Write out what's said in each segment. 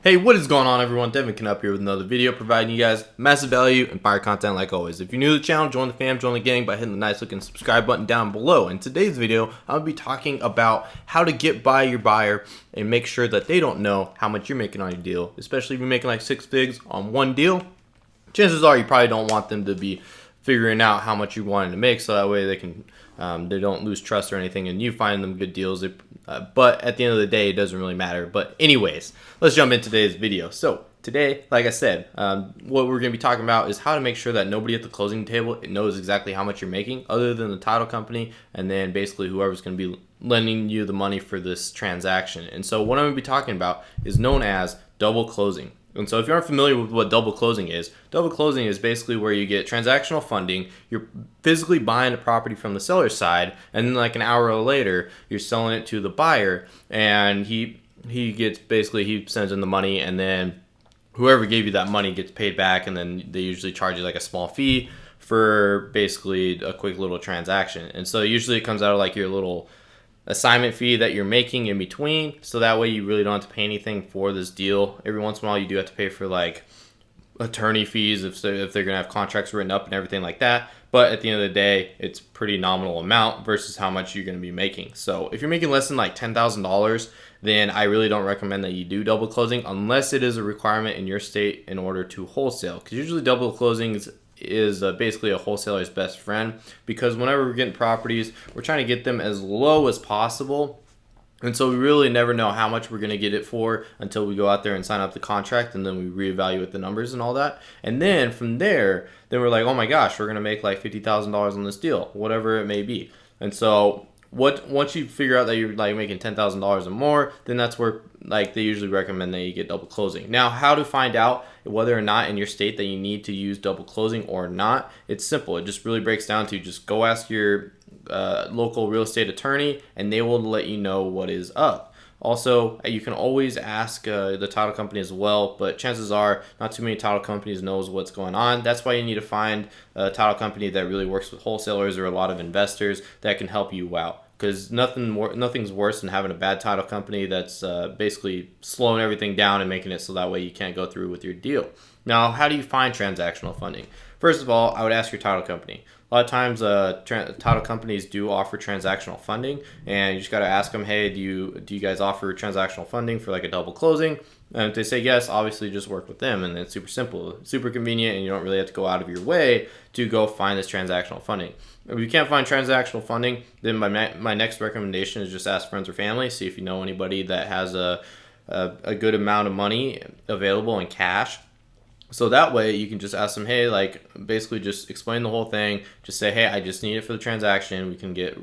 Hey, what is going on, everyone? Devin Knupp here with another video, providing you guys massive value and fire content like always. If you're new to the channel, join the fam, join the gang by hitting the nice looking subscribe button down below. In today's video, I'll be talking about how to get by your buyer and make sure that they don't know how much you're making on your deal, especially if you're making like 6 figs on one deal. Chances are you probably don't want them to be figuring out how much you wanted to make, so that way they don't lose trust or anything, and you find them good deals. But at the end of the day, it doesn't really matter. But anyways, let's jump into today's video. So today, like I said, what we're going to be talking about is how to make sure that nobody at the closing table knows exactly how much you're making, other than the title company, and then basically whoever's going to be lending you the money for this transaction. And so what I'm going to be talking about is known as double closing. And so if you aren't familiar with what double closing is basically where you get transactional funding. You're physically buying a property from the seller's side, and then like an hour later, you're selling it to the buyer, and he sends in the money, and then whoever gave you that money gets paid back, and then they usually charge you like a small fee for basically a quick little transaction. And so usually it comes out of like your little assignment fee that you're making in between, so that way you really don't have to pay anything for this deal. Every once in a while you do have to pay for like attorney fees if they're gonna have contracts written up and everything like that, but at the end of the day it's pretty nominal amount versus how much you're gonna be making. So if you're making less than like $10,000, then I really don't recommend that you do double closing unless it is a requirement in your state in order to wholesale, because usually double closing is basically a wholesaler's best friend, because whenever we're getting properties, we're trying to get them as low as possible, and so we really never know how much we're going to get it for until we go out there and sign up the contract, and then we reevaluate the numbers and all that. And then from there, then we're like, oh my gosh, we're going to make like $50,000 on this deal, whatever it may be. And so once you figure out that you're like making $10,000 or more, then that's where like they usually recommend that you get double closing. Now, how to find out whether or not in your state that you need to use double closing or not, it's simple. It just really breaks down to just go ask your local real estate attorney, and they will let you know what is up. Also, you can always ask the title company as well, but chances are not too many title companies knows what's going on. That's why you need to find a title company that really works with wholesalers or a lot of investors that can help you out, because nothing's worse than having a bad title company that's basically slowing everything down and making it so that way you can't go through with your deal. Now, how do you find transactional funding? First of all, I would ask your title company. A lot of times, title companies do offer transactional funding, and you just got to ask them, hey, do you guys offer transactional funding for like a double closing? And if they say yes, obviously just work with them, and it's super simple, super convenient, and you don't really have to go out of your way to go find this transactional funding. If you can't find transactional funding, then my next recommendation is just ask friends or family, see if you know anybody that has a good amount of money available in cash. So that way you can just ask them, hey, like basically just explain the whole thing. Just say, hey, I just need it for the transaction. We can get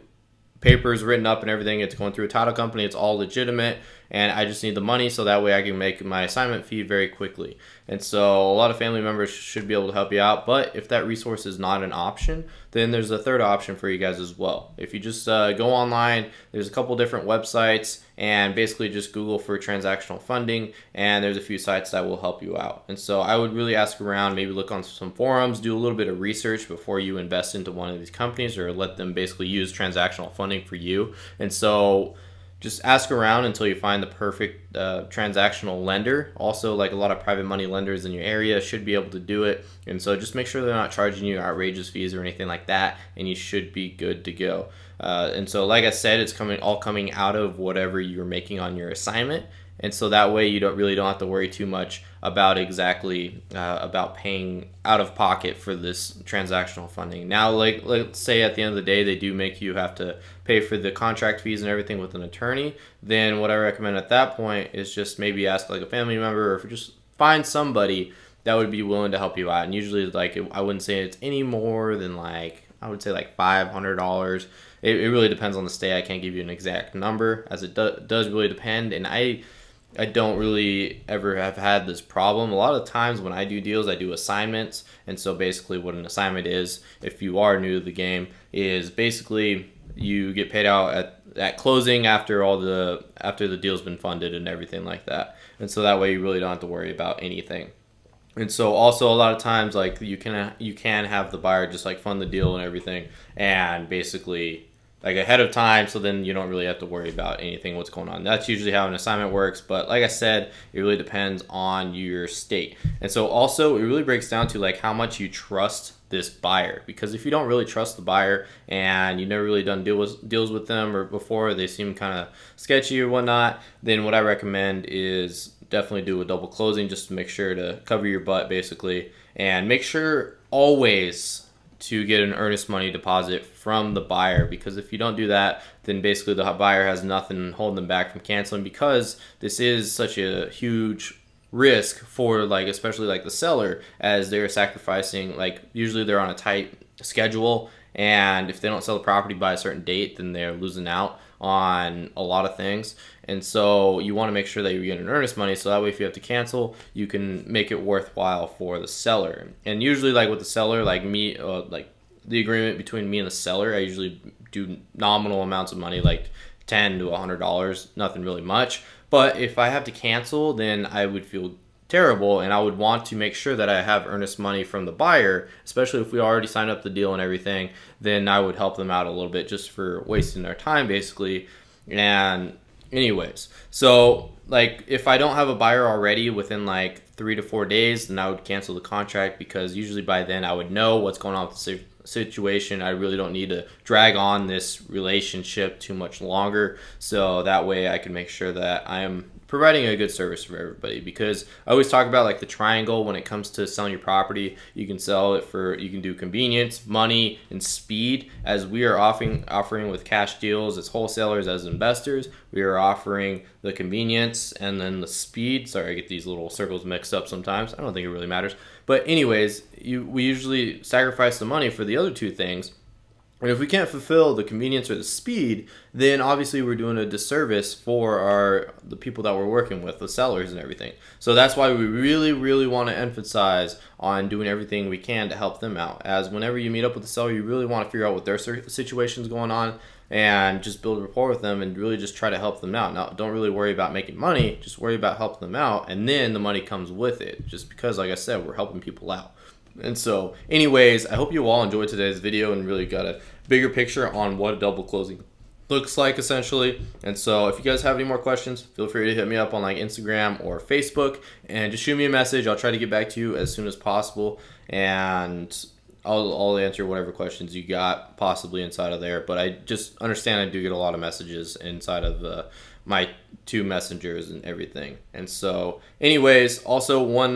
papers written up and everything. It's going through a title company. It's all legitimate, and I just need the money so that way I can make my assignment fee very quickly. And so a lot of family members should be able to help you out, but if that resource is not an option, then there's a third option for you guys as well. If you just go online, there's a couple different websites, and basically just Google for transactional funding, and there's a few sites that will help you out. And so I would really ask around, maybe look on some forums, do a little bit of research before you invest into one of these companies, or let them basically use transactional funding for you. And so just ask around until you find the perfect transactional lender. Also, like a lot of private money lenders in your area should be able to do it. And so just make sure they're not charging you outrageous fees or anything like that, and you should be good to go. And so like I said, it's all coming out of whatever you're making on your assignment. And so that way you don't have to worry too much about exactly about paying out of pocket for this transactional funding. Now, like let's say at the end of the day they do make you have to pay for the contract fees and everything with an attorney, then what I recommend at that point is just maybe ask like a family member, or just find somebody that would be willing to help you out. And usually I wouldn't say it's any more than like, I would say like $500. It really depends on the state. I can't give you an exact number, as it does really depend. And I don't really ever have had this problem. A lot of times when I do deals, I do assignments. And so basically what an assignment is, if you are new to the game, is basically you get paid out at closing after the deal's been funded and everything like that. And so that way you really don't have to worry about anything. And so also a lot of times like you can have the buyer just like fund the deal and everything, and basically like ahead of time, so then you don't really have to worry about anything what's going on. That's usually how an assignment works, but like I said, it really depends on your state. And so also it really breaks down to like how much you trust this buyer, because if you don't really trust the buyer and you never really done deals with them, or before they seem kind of sketchy or whatnot, then what I recommend is definitely do a double closing just to make sure to cover your butt basically, and make sure always to get an earnest money deposit from the buyer, because if you don't do that, then basically the buyer has nothing holding them back from canceling, because this is such a huge risk for like especially like the seller, as they're sacrificing, like usually they're on a tight schedule, and if they don't sell the property by a certain date, then they're losing out on a lot of things. And so you want to make sure that you get an earnest money, so that way if you have to cancel, you can make it worthwhile for the seller. And usually like with the seller, like me, like the agreement between me and the seller, I usually do nominal amounts of money, like $10 to $100, nothing really much. But if I have to cancel, then I would feel terrible, and I would want to make sure that I have earnest money from the buyer, especially if we already signed up the deal and everything. Then I would help them out a little bit just for wasting their time basically. And anyways, so like if I don't have a buyer already within like 3 to 4 days, then I would cancel the contract, because usually by then I would know what's going on with the situation. I really don't need to drag on this relationship too much longer, so that way I can make sure that I am providing a good service for everybody. Because I always talk about like the triangle when it comes to selling your property. You can sell it for, you can do convenience, money, and speed. As we are offering with cash deals as wholesalers, as investors, we are offering the convenience and then the speed. Sorry, I get these little circles mixed up sometimes. I don't think it really matters. But anyways, we usually sacrifice the money for the other two things. And if we can't fulfill the convenience or the speed, then obviously we're doing a disservice for the people that we're working with, the sellers and everything. So that's why we really, really want to emphasize on doing everything we can to help them out. As whenever you meet up with the seller, you really want to figure out what their situation's going on, and just build rapport with them and really just try to help them out. Now, don't really worry about making money, just worry about helping them out, and then the money comes with it, just because, like I said, we're helping people out. And so anyways, I hope you all enjoyed today's video and really got a bigger picture on what a double closing looks like essentially. And so if you guys have any more questions, feel free to hit me up on like Instagram or Facebook, and just shoot me a message. I'll try to get back to you as soon as possible, and I'll answer whatever questions you got possibly inside of there. But I just understand I do get a lot of messages inside of my two messengers and everything. And so anyways, also one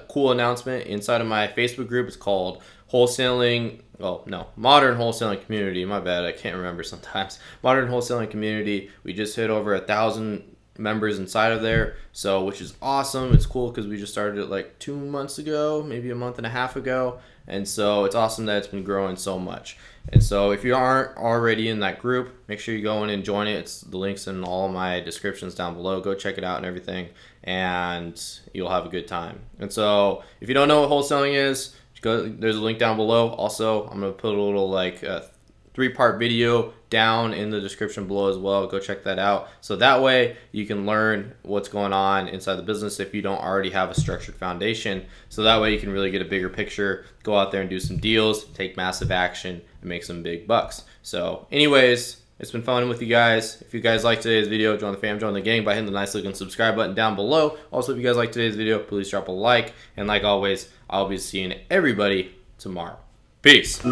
cool announcement inside of my Facebook group. It's called Wholesaling, Modern Wholesaling Community. My bad, I can't remember sometimes. Modern Wholesaling Community. We just hit over 1,000 members inside of there, so which is awesome. It's cool because we just started it like 2 months ago, maybe a month and a half ago. And so it's awesome that it's been growing so much. And so if you aren't already in that group, make sure you go in and join it. It's the links in all my descriptions down below. Go check it out and everything, and you'll have a good time. And so if you don't know what wholesaling is, there's a link down below. Also, I'm going to put a little like 3-part video down in the description below as well. Go check that out. So that way you can learn what's going on inside the business if you don't already have a structured foundation. So that way you can really get a bigger picture, go out there and do some deals, take massive action, and make some big bucks. So anyways, it's been fun with you guys. If you guys like today's video, join the fam, join the gang by hitting the nice looking subscribe button down below. Also, if you guys like today's video, please drop a like. And like always, I'll be seeing everybody tomorrow. Peace.